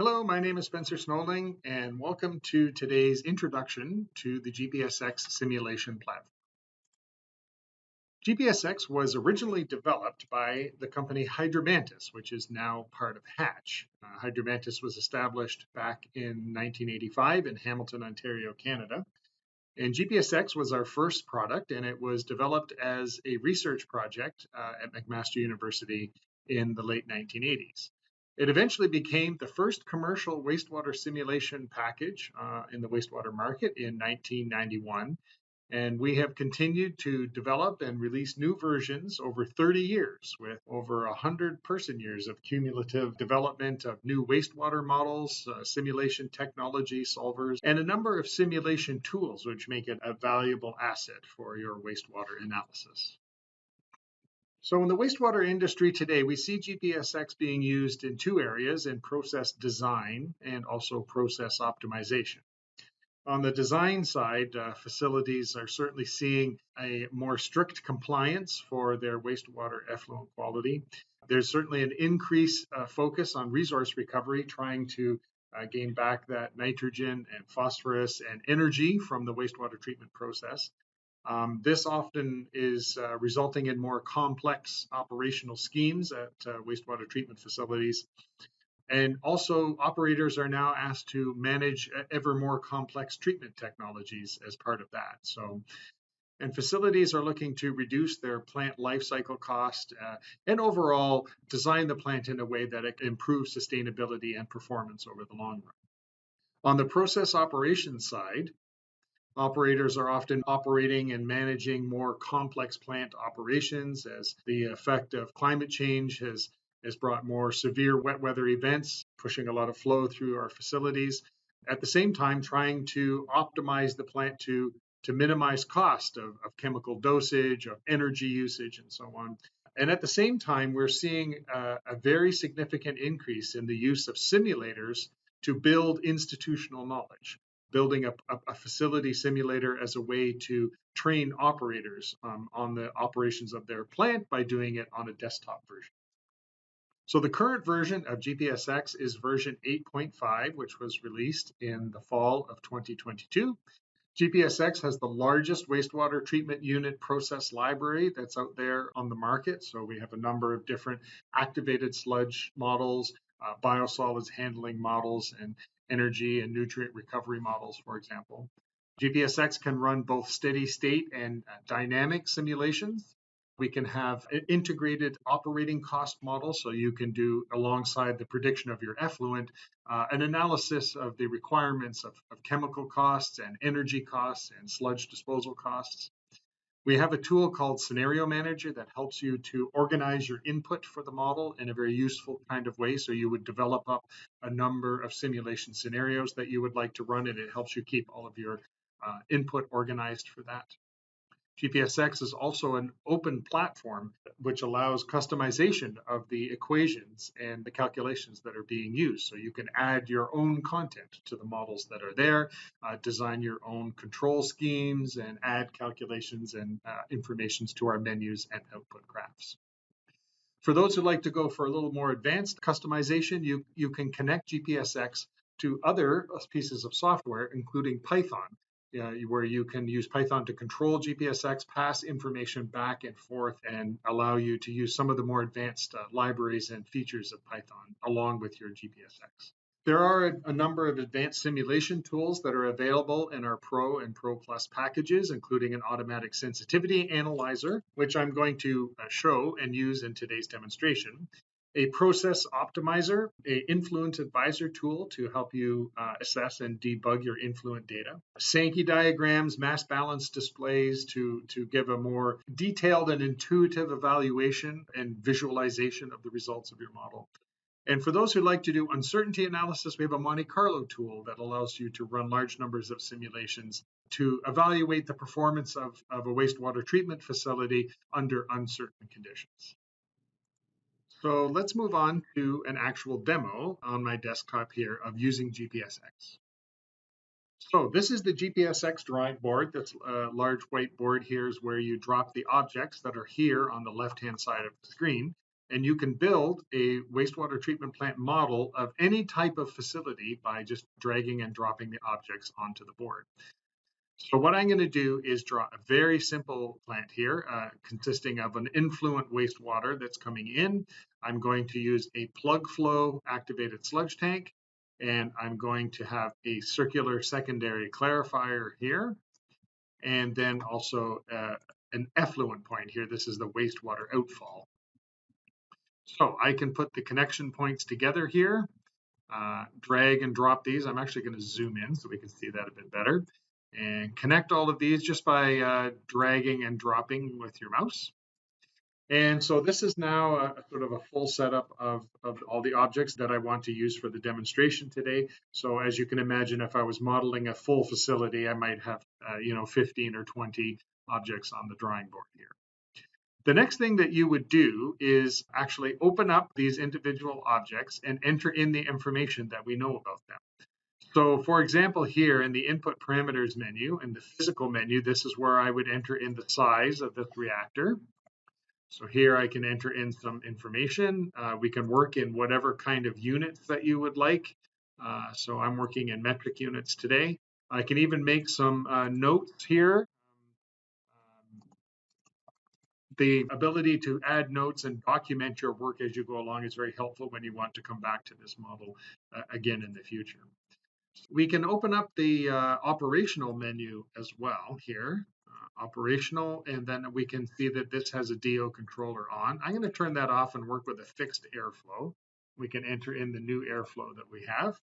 Hello, my name is Spencer Snowling, and welcome to today's introduction to the GPSX simulation platform. GPSX was originally developed by the company Hydromantis, which is now part of Hatch. Hydromantis was established back in 1985 in Hamilton, Ontario, Canada. And GPSX was our first product, and it was developed as a research project at McMaster University in the late 1980s. It eventually became the first commercial wastewater simulation package in the wastewater market in 1991. And we have continued to develop and release new versions over 30 years with over 100 person years of cumulative development of new wastewater models, simulation technology solvers, and a number of simulation tools which make it a valuable asset for your wastewater analysis. So in the wastewater industry today, we see GPSX being used in two areas, in process design and also process optimization. On the design side, facilities are certainly seeing a more strict compliance for their wastewater effluent quality. There's certainly an increased focus on resource recovery, trying to gain back that nitrogen and phosphorus and energy from the wastewater treatment process. This often is resulting in more complex operational schemes at wastewater treatment facilities. And also, operators are now asked to manage ever more complex treatment technologies as part of that. And facilities are looking to reduce their plant life cycle cost and overall design the plant in a way that it improves sustainability and performance over the long run. On the process operations side, operators are often operating and managing more complex plant operations as the effect of climate change has brought more severe wet weather events, pushing a lot of flow through our facilities. At the same time, trying to optimize the plant to minimize cost of chemical dosage, of energy usage, and so on. And at the same time, we're seeing a very significant increase in the use of simulators to build institutional knowledge, building a facility simulator as a way to train operators on the operations of their plant by doing it on a desktop version. So the current version of GPSX is version 8.5, which was released in the fall of 2022. GPSX has the largest wastewater treatment unit process library that's out there on the market. So we have a number of different activated sludge models, biosolids handling models, and energy and nutrient recovery models, for example. GPSX can run both steady state and dynamic simulations. We can have an integrated operating cost model, so you can do, alongside the prediction of your effluent, an analysis of the requirements of chemical costs and energy costs and sludge disposal costs. We have a tool called Scenario Manager that helps you to organize your input for the model in a very useful kind of way. So you would develop up a number of simulation scenarios that you would like to run, and it helps you keep all of your input organized for that. GPSX is also an open platform which allows customization of the equations and the calculations that are being used. So you can add your own content to the models that are there, design your own control schemes, and add calculations and informations to our menus and output graphs. For those who like to go for a little more advanced customization, you can connect GPSX to other pieces of software, including Python, where you can use Python to control GPSX, pass information back and forth, and allow you to use some of the more advanced libraries and features of Python along with your GPSX. There are a number of advanced simulation tools that are available in our Pro and Pro Plus packages, including an automatic sensitivity analyzer, which I'm going to show and use in today's demonstration. A process optimizer, an influent advisor tool to help you assess and debug your influent data, Sankey diagrams, mass balance displays to give a more detailed and intuitive evaluation and visualization of the results of your model. And for those who like to do uncertainty analysis, we have a Monte Carlo tool that allows you to run large numbers of simulations to evaluate the performance of a wastewater treatment facility under uncertain conditions. So let's move on to an actual demo on my desktop here of using GPSX. So this is the GPSX drawing board. That's a large white board here is where you drop the objects that are here on the left-hand side of the screen. And you can build a wastewater treatment plant model of any type of facility by just dragging and dropping the objects onto the board. So what I'm going to do is draw a very simple plant here, consisting of an influent wastewater that's coming in. I'm going to use a plug flow activated sludge tank, and I'm going to have a circular secondary clarifier here, and then also an effluent point here. This is the wastewater outfall. So I can put the connection points together here, drag and drop these. I'm actually going to zoom in so we can see that a bit better, and connect all of these just by dragging and dropping with your mouse. And so this is now a sort of a full setup of all the objects that I want to use for the demonstration today. So as you can imagine, if I was modeling a full facility, I might have 15 or 20 objects on the drawing board here. The next thing that you would do is actually open up these individual objects and enter in the information that we know about them. So for example, here in the input parameters menu, in the physical menu, this is where I would enter in the size of this reactor. So here I can enter in some information. We can work in whatever kind of units that you would like. So I'm working in metric units today. I can even make some notes here. The ability to add notes and document your work as you go along is very helpful when you want to come back to this model again in the future. We can open up the operational menu as well here, operational, and then we can see that this has a DO controller on. I'm going to turn that off and work with a fixed airflow. We can enter in the new airflow that we have.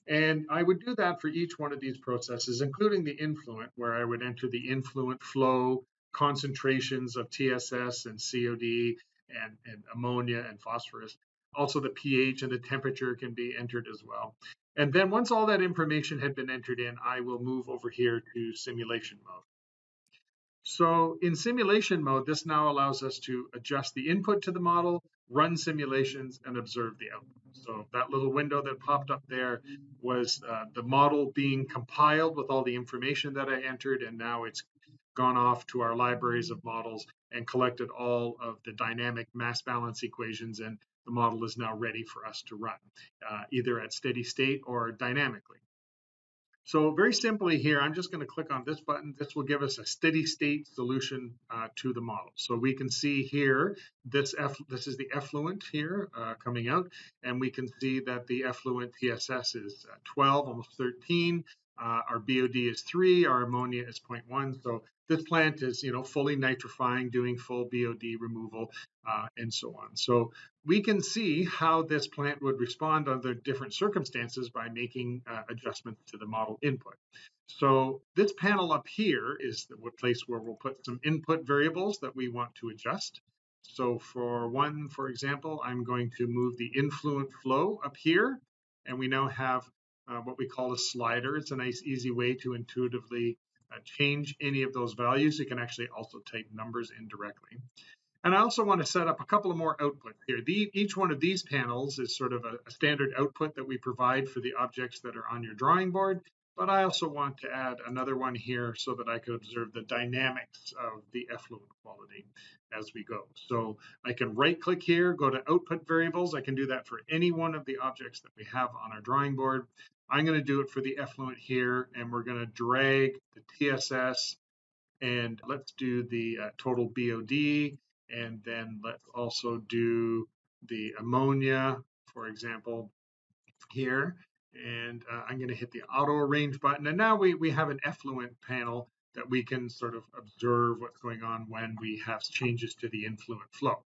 And I would do that for each one of these processes, including the influent, where I would enter the influent flow concentrations of TSS and COD and ammonia and phosphorus. Also, the pH and the temperature can be entered as well. And then once all that information had been entered in, I will move over here to simulation mode. So in simulation mode, this now allows us to adjust the input to the model, run simulations, and observe the output. So that little window that popped up there was the model being compiled with all the information that I entered, and now it's gone off to our libraries of models and collected all of the dynamic mass balance equations, and the model is now ready for us to run, either at steady state or dynamically. So very simply here, I'm just going to click on this button. This will give us a steady state solution to the model. So we can see here, this is the effluent here coming out, and we can see that the effluent TSS is 12, almost 13. Our BOD is 3, our ammonia is 0.1. So this plant is, fully nitrifying, doing full BOD removal, and so on. So we can see how this plant would respond under different circumstances by making adjustments to the model input. So this panel up here is the place where we'll put some input variables that we want to adjust. So for example, I'm going to move the influent flow up here, and we now have what we call a slider. It's a nice, easy way to intuitively change any of those values. You can actually also type numbers in directly. And I also want to set up a couple of more outputs here. Each one of these panels is sort of a standard output that we provide for the objects that are on your drawing board. But I also want to add another one here so that I could observe the dynamics of the effluent quality as we go. So I can right click here, go to output variables. I can do that for any one of the objects that we have on our drawing board. I'm going to do it for the effluent here, and we're going to drag the TSS, and let's do the total BOD, and then let's also do the ammonia, for example, here. And I'm going to hit the auto arrange button. And now we have an effluent panel that we can sort of observe what's going on when we have changes to the influent flow.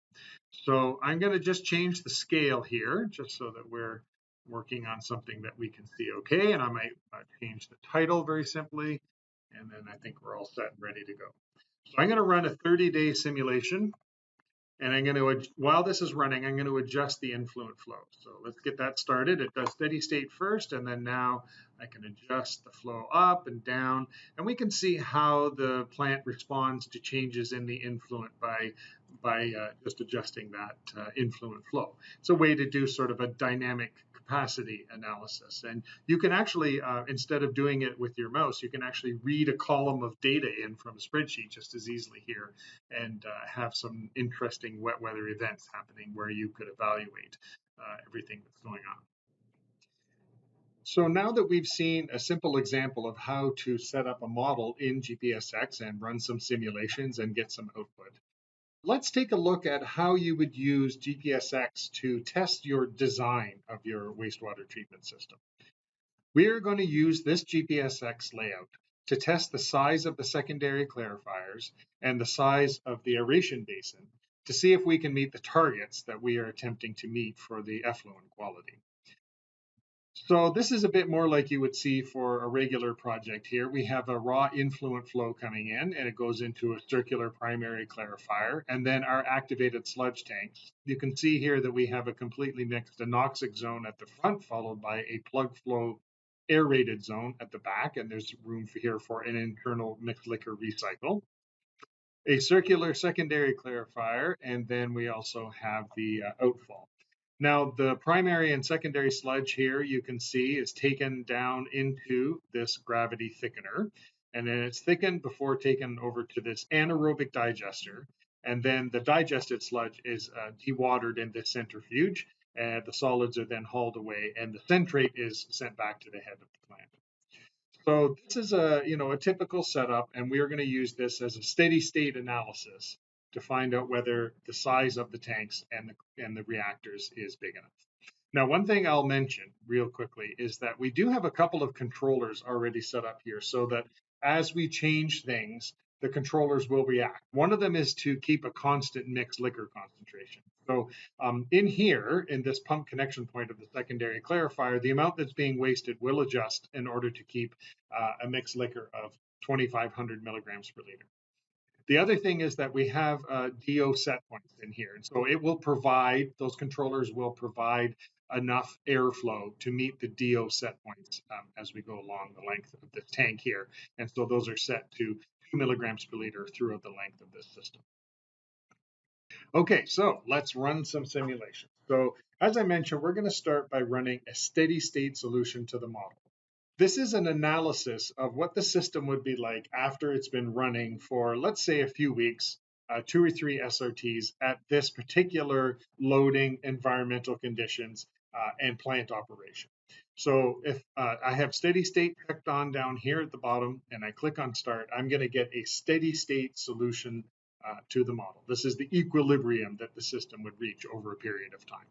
So I'm going to just change the scale here, just so that we're working on something that we can see okay. And I might change the title very simply. And then I think we're all set and ready to go. So I'm going to run a 30-day simulation. And I'm going to, while this is running, I'm going to adjust the influent flow. So let's get that started. It does steady state first, and then now I can adjust the flow up and down. And we can see how the plant responds to changes in the influent by just adjusting that influent flow. It's a way to do sort of a dynamic capacity analysis. And you can actually, instead of doing it with your mouse, you can actually read a column of data in from a spreadsheet just as easily here and have some interesting wet weather events happening where you could evaluate everything that's going on. So now that we've seen a simple example of how to set up a model in GPSX and run some simulations and get some output, let's take a look at how you would use GPSX to test your design of your wastewater treatment system. We are going to use this GPSX layout to test the size of the secondary clarifiers and the size of the aeration basin to see if we can meet the targets that we are attempting to meet for the effluent quality. So this is a bit more like you would see for a regular project here. We have a raw influent flow coming in, and it goes into a circular primary clarifier, and then our activated sludge tanks. You can see here that we have a completely mixed anoxic zone at the front, followed by a plug flow aerated zone at the back, and there's room here for an internal mixed liquor recycle. A circular secondary clarifier, and then we also have the outfall. Now, the primary and secondary sludge here, you can see, is taken down into this gravity thickener, and then it's thickened before taken over to this anaerobic digester, and then the digested sludge is dewatered in this centrifuge, and the solids are then hauled away, and the centrate is sent back to the head of the plant. So this is a typical setup, and we are going to use this as a steady state analysis to find out whether the size of the tanks and the reactors is big enough. Now, one thing I'll mention real quickly is that we do have a couple of controllers already set up here so that as we change things, the controllers will react. One of them is to keep a constant mixed liquor concentration. So in here, in this pump connection point of the secondary clarifier, the amount that's being wasted will adjust in order to keep a mixed liquor of 2,500 milligrams per liter. The other thing is that we have DO set points in here. And so it will provide, those controllers will provide enough airflow to meet the DO set points as we go along the length of the tank here. And so those are set to 2 milligrams per liter throughout the length of this system. Okay, so let's run some simulations. So as I mentioned, we're going to start by running a steady state solution to the model. This is an analysis of what the system would be like after it's been running for, let's say, a few weeks, 2 or 3 SRTs at this particular loading, environmental conditions, and plant operation. So if I have steady state checked on down here at the bottom and I click on start, I'm going to get a steady state solution to the model. This is the equilibrium that the system would reach over a period of time.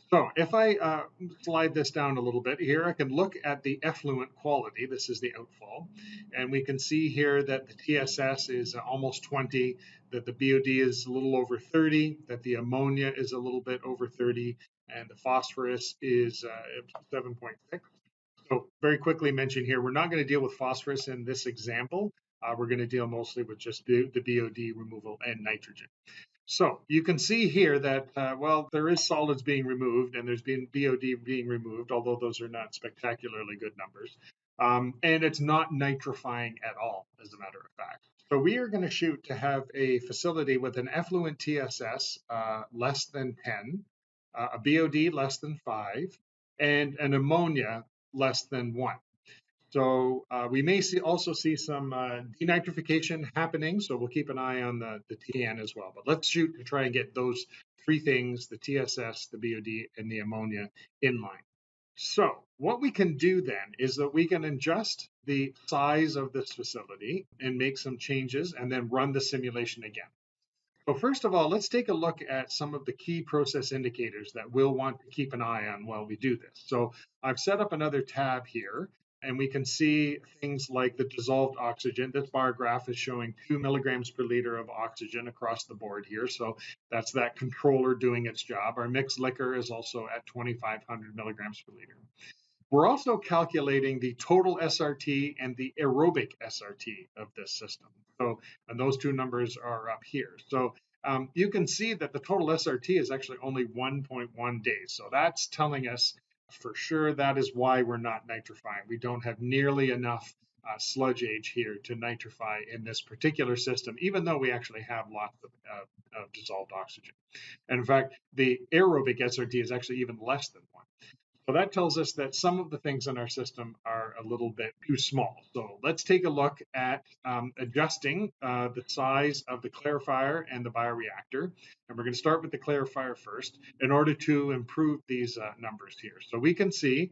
So if I slide this down a little bit here, I can look at the effluent quality. This is the outfall. And we can see here that the TSS is almost 20, that the BOD is a little over 30, that the ammonia is a little bit over 30, and the phosphorus is 7.6. So very quickly mention here, we're not going to deal with phosphorus in this example. We're going to deal mostly with just the BOD removal and nitrogen. So you can see here that, well, there is solids being removed and there's been BOD being removed, although those are not spectacularly good numbers. And it's not nitrifying at all, as a matter of fact. So we are going to shoot to have a facility with an effluent TSS less than 10, a BOD less than 5, and an ammonia less than 1. So we may also see some denitrification happening, so we'll keep an eye on the TN as well. But let's shoot to try and get those 3 things, the TSS, the BOD, and the ammonia in line. So what we can do then is that we can adjust the size of this facility and make some changes and then run the simulation again. So first of all, let's take a look at some of the key process indicators that we'll want to keep an eye on while we do this. So I've set up another tab here, and we can see things like the dissolved oxygen. This bar graph is showing 2 milligrams per liter of oxygen across the board here. So that's that controller doing its job. Our mixed liquor is also at 2,500 milligrams per liter. We're also calculating the total SRT and the aerobic SRT of this system. So, and those 2 numbers are up here. So you can see that the total SRT is actually only 1.1 days. So that's telling us for sure that is why we're not nitrifying. We don't have nearly enough sludge age here to nitrify in this particular system, even though we actually have lots of dissolved oxygen. And in fact, the aerobic SRT is actually even less than 1. So that tells us that some of the things in our system are a little bit too small. So let's take a look at adjusting the size of the clarifier and the bioreactor. And we're going to start with the clarifier first in order to improve these numbers here. So we can see,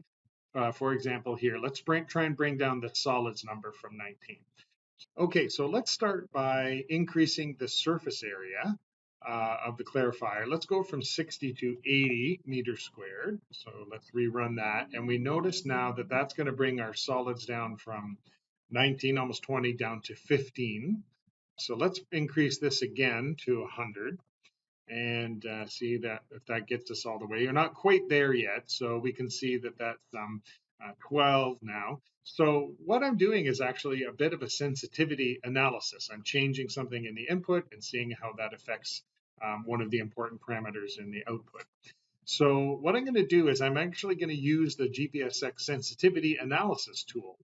for example, here, let's try and bring down the solids number from 19. Okay, so let's start by increasing the surface area of the clarifier. Let's go from 60 to 80 meters squared. So let's rerun that. And we notice now that that's going to bring our solids down from 19, almost 20, down to 15. So let's increase this again to 100 and see that if that gets us all the way. You're not quite there yet, so we can see that that's 12 now. So what I'm doing is actually a bit of a sensitivity analysis. I'm changing something in the input and seeing how that affects one of the important parameters in the output. So what I'm going to do is I'm actually going to use the GPSX sensitivity analysis tool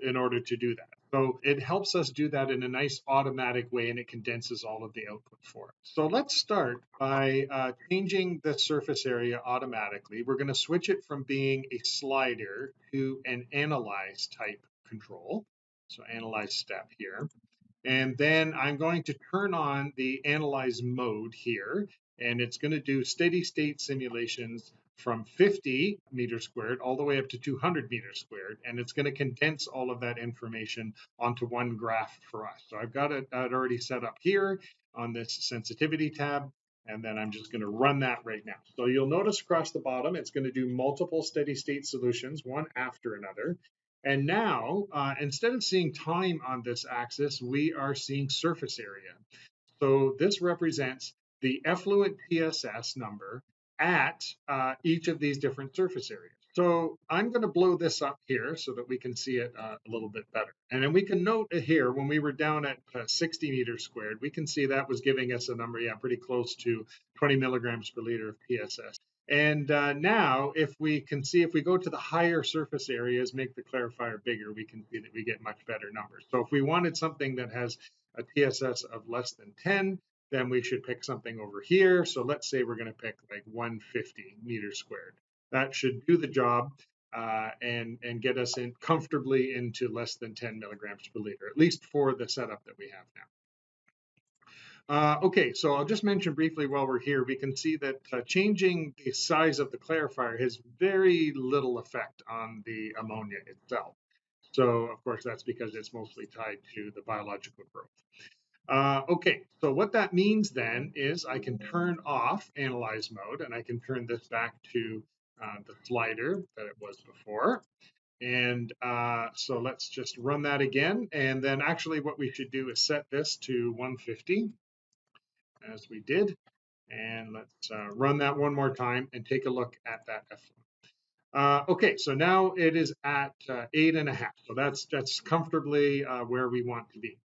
in order to do that. So it helps us do that in a nice automatic way, and it condenses all of the output for us. So let's start by changing the surface area automatically. We're going to switch it from being a slider to an analyze type control. So analyze step here. And then I'm going to turn on the analyze mode here, and it's going to do steady state simulations from 50 meters squared all the way up to 200 meters squared. And it's going to condense all of that information onto one graph for us. So I've got it already set up here on this sensitivity tab. And then I'm just going to run that right now. So you'll notice across the bottom, it's going to do multiple steady state solutions, one after another. And now, instead of seeing time on this axis, we are seeing surface area. So this represents the effluent PSS number at each of these different surface areas. So I'm going to blow this up here so that we can see it a little bit better. And then we can note here, when we were down at 60 meters squared, we can see that was giving us a number, yeah, pretty close to 20 milligrams per liter of PSS. And now, if we can see, if we go to the higher surface areas, make the clarifier bigger, we can see that we get much better numbers. So if we wanted something that has a TSS of less than 10, then we should pick something over here. So let's say we're going to pick like 150 meters squared. That should do the job and get us in comfortably into less than 10 milligrams per liter, at least for the setup that we have now. Okay, so I'll just mention briefly while we're here, we can see that changing the size of the clarifier has very little effect on the ammonia itself. So, of course, that's because it's mostly tied to the biological growth. Okay, so what that means then is I can turn off analyze mode, and I can turn this back to the slider that it was before. And so let's just run that again. And then actually what we should do is set this to 150, as we did. And let's run that one more time and take a look at that effluent. Okay, so now it is at 8.5. So that's comfortably where we want to be.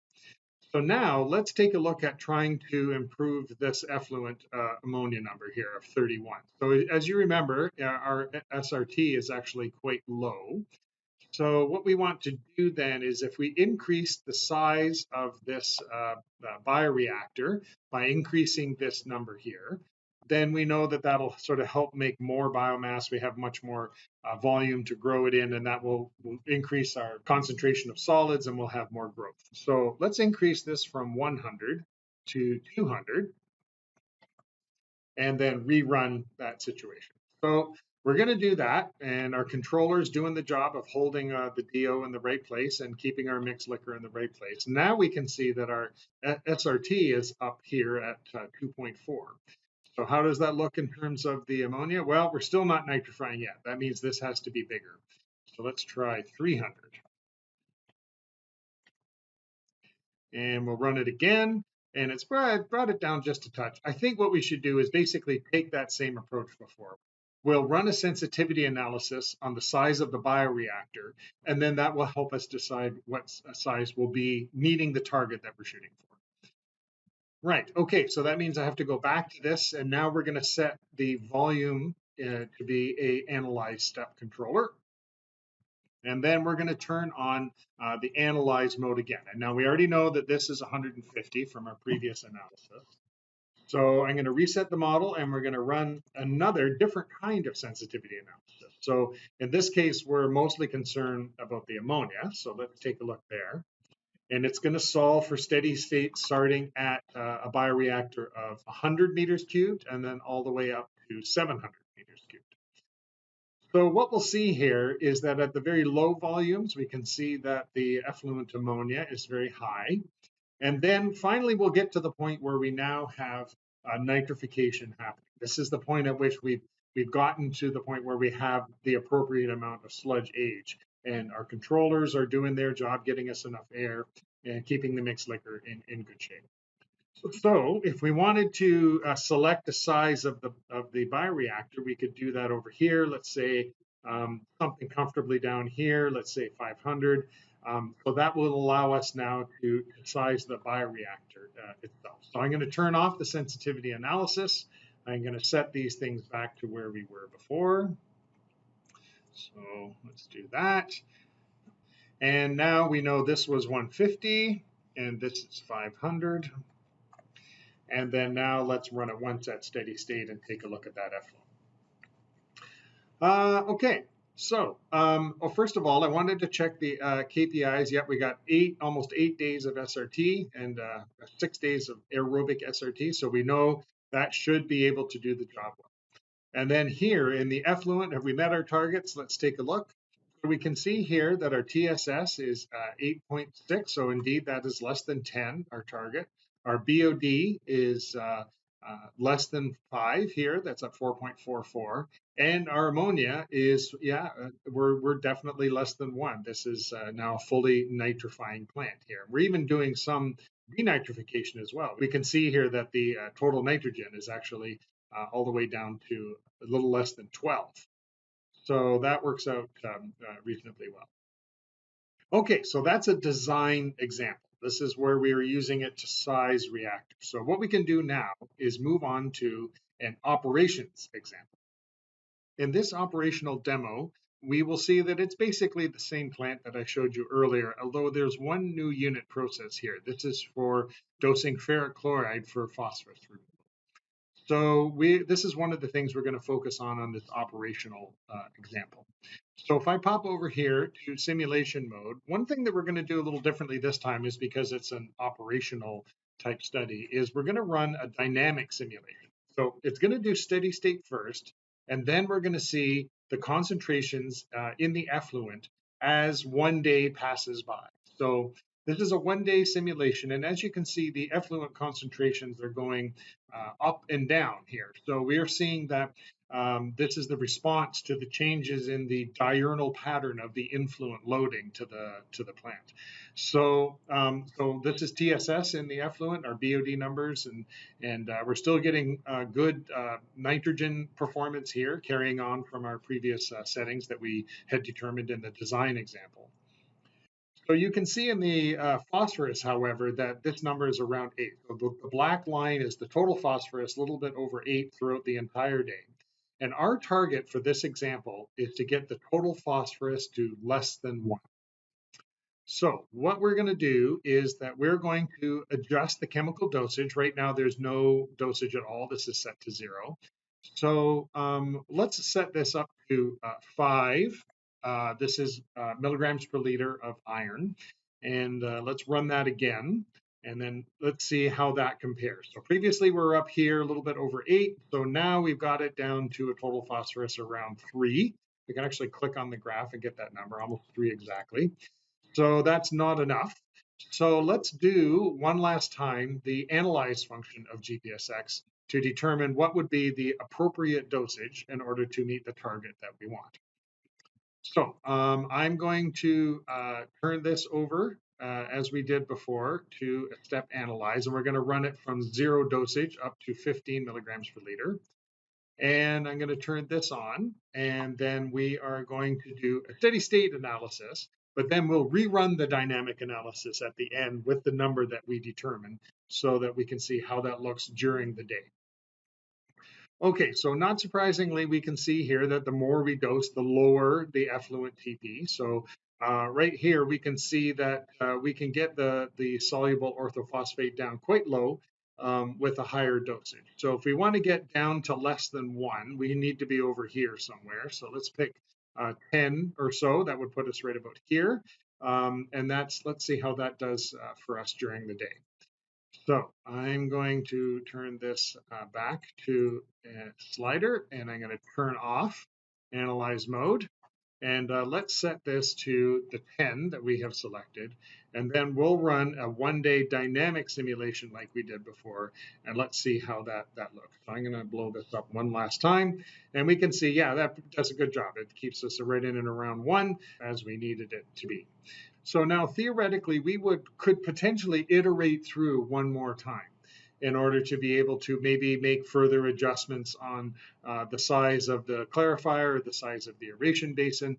So now let's take a look at trying to improve this effluent ammonia number here of 31. So as you remember, our SRT is actually quite low. So what we want to do then is if we increase the size of this bioreactor by increasing this number here, then we know that that'll sort of help make more biomass. We have much more volume to grow it in, and that will increase our concentration of solids, and we'll have more growth. So let's increase this from 100 to 200 and then rerun that situation. So we're going to do that, and our controller is doing the job of holding the DO in the right place and keeping our mixed liquor in the right place. Now we can see that our SRT is up here at 2.4. So how does that look in terms of the ammonia? Well, we're still not nitrifying yet. That means this has to be bigger. So let's try 300. And we'll run it again. And it's brought it down just a touch. I think what we should do is basically take that same approach before. We'll run a sensitivity analysis on the size of the bioreactor, and then that will help us decide what size will be meeting the target that we're shooting for. Right, okay, so that means I have to go back to this, and now we're going to set the volume to be a analyze step controller. And then we're going to turn on the analyze mode again. And now we already know that this is 150 from our previous analysis. So I'm going to reset the model and we're going to run another different kind of sensitivity analysis. So in this case, we're mostly concerned about the ammonia. So let's take a look there. And it's going to solve for steady state starting at a bioreactor of 100 meters cubed and then all the way up to 700 meters cubed. So what we'll see here is that at the very low volumes, we can see that the effluent ammonia is very high. And then finally, we'll get to the point where we now have nitrification happening. This is the point at which we've gotten to the point where we have the appropriate amount of sludge age. And our controllers are doing their job, getting us enough air and keeping the mixed liquor in good shape. So if we wanted to select the size of the bioreactor, we could do that over here. Let's say something comfortably down here, let's say 500. So that will allow us now to size the bioreactor itself. So I'm going to turn off the sensitivity analysis. I'm going to set these things back to where we were before. So let's do that. And now we know this was 150 and this is 500. And then now let's run it once at steady state and take a look at that effluent. Okay, so well, first of all, I wanted to check the KPIs. Yep, we got almost 8 days of SRT and 6 days of aerobic SRT. So we know that should be able to do the job well. And then here in the effluent, have we met our targets? Let's take a look. So we can see here that our TSS is 8.6. So indeed, that is less than 10, our target. Our BOD is less than 5 here. That's at 4.44. And our ammonia is, we're definitely less than 1. This is now a fully nitrifying plant here. We're even doing some denitrification as well. We can see here that the total nitrogen is actually all the way down to a little less than 12. So that works out reasonably well. Okay, so that's a design example. This is where we are using it to size reactors. So what we can do now is move on to an operations example. In this operational demo, we will see that it's basically the same plant that I showed you earlier, although there's one new unit process here. This is for dosing ferric chloride for phosphorus removal. So this is one of the things we're going to focus on this operational example. So if I pop over here to simulation mode, one thing that we're going to do a little differently this time is because it's an operational type study, is we're going to run a dynamic simulation. So it's going to do steady state first, and then we're going to see the concentrations in the effluent as 1 day passes by. So this is a 1 day simulation, and as you can see, the effluent concentrations are going up and down here. So we are seeing that this is the response to the changes in the diurnal pattern of the influent loading to the plant. So so this is TSS in the effluent, our BOD numbers, and we're still getting good nitrogen performance here, carrying on from our previous settings that we had determined in the design example. So you can see in the phosphorus, however, that this number is around 8. So the black line is the total phosphorus, a little bit over 8 throughout the entire day. And our target for this example is to get the total phosphorus to less than 1. So what we're going to do is that we're going to adjust the chemical dosage. Right now, there's no dosage at all. This is set to 0. So let's set this up to 5. This is milligrams per liter of iron. And let's run that again. And then let's see how that compares. So previously we were up here a little bit over 8. So now we've got it down to a total phosphorus around 3. We can actually click on the graph and get that number, almost 3 exactly. So that's not enough. So let's do one last time the analyze function of GPSX to determine what would be the appropriate dosage in order to meet the target that we want. So I'm going to turn this over as we did before to a step analyze, and we're going to run it from 0 dosage up to 15 milligrams per liter. And I'm going to turn this on, and then we are going to do a steady state analysis, but then we'll rerun the dynamic analysis at the end with the number that we determine so that we can see how that looks during the day. Okay, so not surprisingly, we can see here that the more we dose, the lower the effluent TP. So right here, we can see that we can get the soluble orthophosphate down quite low, with a higher dosage. So if we want to get down to less than 1, we need to be over here somewhere. So let's pick 10 or so. That would put us right about here. And let's see how that does for us during the day. So I'm going to turn this back to a slider, and I'm going to turn off analyze mode. And let's set this to the 10 that we have selected. And then we'll run a 1-day dynamic simulation like we did before. And let's see how that looks. So I'm going to blow this up one last time. And we can see, yeah, that does a good job. It keeps us right in and around 1 as we needed it to be. So now theoretically, we could potentially iterate through one more time in order to be able to maybe make further adjustments on the size of the clarifier, the size of the aeration basin.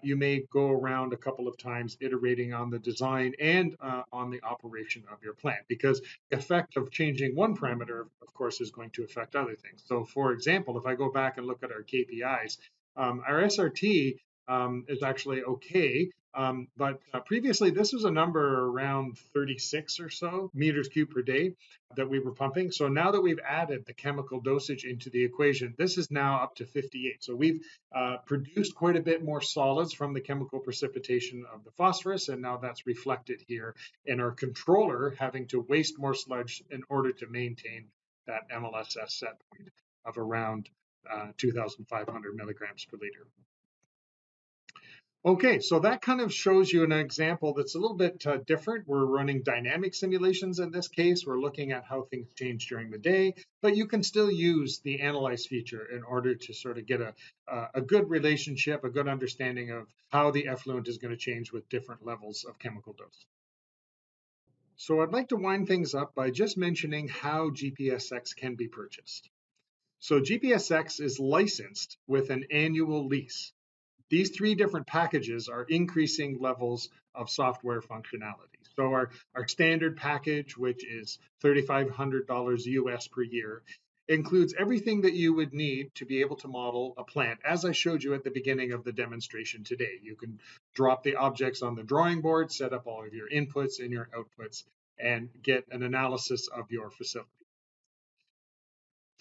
You may go around a couple of times iterating on the design and on the operation of your plant, because the effect of changing one parameter, of course, is going to affect other things. So for example, if I go back and look at our KPIs, our SRT is actually okay. But previously, this was a number around 36 or so meters cubed per day that we were pumping. So now that we've added the chemical dosage into the equation, this is now up to 58. So we've produced quite a bit more solids from the chemical precipitation of the phosphorus, and now that's reflected here in our controller having to waste more sludge in order to maintain that MLSS set point of around 2,500 milligrams per liter. Okay, so that kind of shows you an example that's a little bit different. We're running dynamic simulations in this case. We're looking at how things change during the day, but you can still use the analyze feature in order to sort of get a good relationship, a good understanding of how the effluent is going to change with different levels of chemical dose. So I'd like to wind things up by just mentioning how GPSX can be purchased. So GPSX is licensed with an annual lease. These 3 different packages are increasing levels of software functionality. So our standard package, which is $3,500 US per year, includes everything that you would need to be able to model a plant, as I showed you at the beginning of the demonstration today. You can drop the objects on the drawing board, set up all of your inputs and your outputs, and get an analysis of your facility.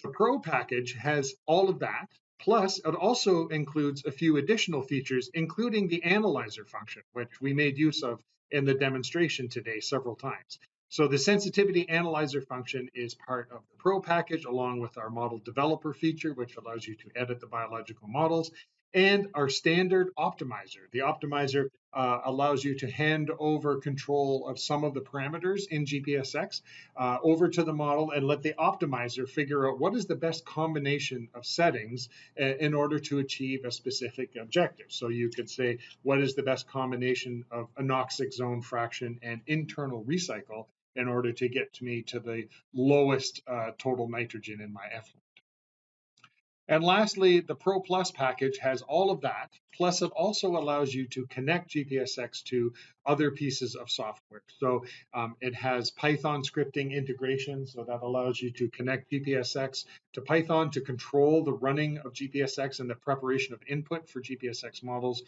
The Pro package has all of that. Plus, it also includes a few additional features, including the analyzer function, which we made use of in the demonstration today several times. So the sensitivity analyzer function is part of the Pro package, along with our model developer feature, which allows you to edit the biological models, and our standard optimizer. The optimizer allows you to hand over control of some of the parameters in GPSX over to the model and let the optimizer figure out what is the best combination of settings in order to achieve a specific objective. So you could say, what is the best combination of anoxic zone fraction and internal recycle in order to get me to the lowest total nitrogen in my effluent. And lastly, the Pro Plus package has all of that. Plus, it also allows you to connect GPSX to other pieces of software. So it has Python scripting integration, so that allows you to connect GPSX to Python to control the running of GPSX and the preparation of input for GPSX models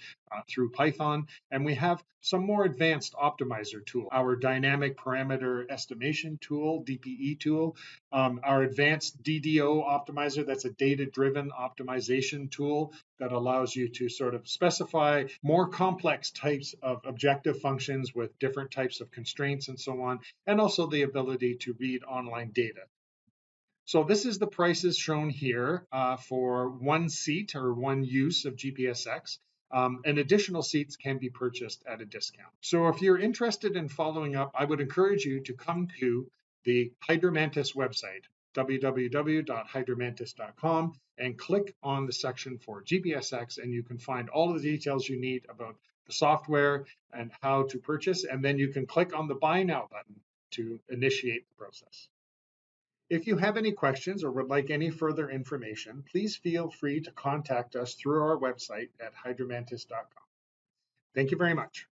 through Python. And we have some more advanced optimizer tool, our dynamic parameter estimation tool, DPE tool, our advanced DDO optimizer, that's a data-driven optimization tool that allows you to sort of specify more complex types of objective functions with different types of constraints and so on, and also the ability to read online data. So this is the prices shown here for one seat or one use of GPSX. And additional seats can be purchased at a discount. So if you're interested in following up, I would encourage you to come to the Hydromantis website, www.hydromantis.com, and click on the section for GPSX, and you can find all of the details you need about the software and how to purchase, and then you can click on the Buy Now button to initiate the process. If you have any questions or would like any further information, please feel free to contact us through our website at hydromantis.com. Thank you very much.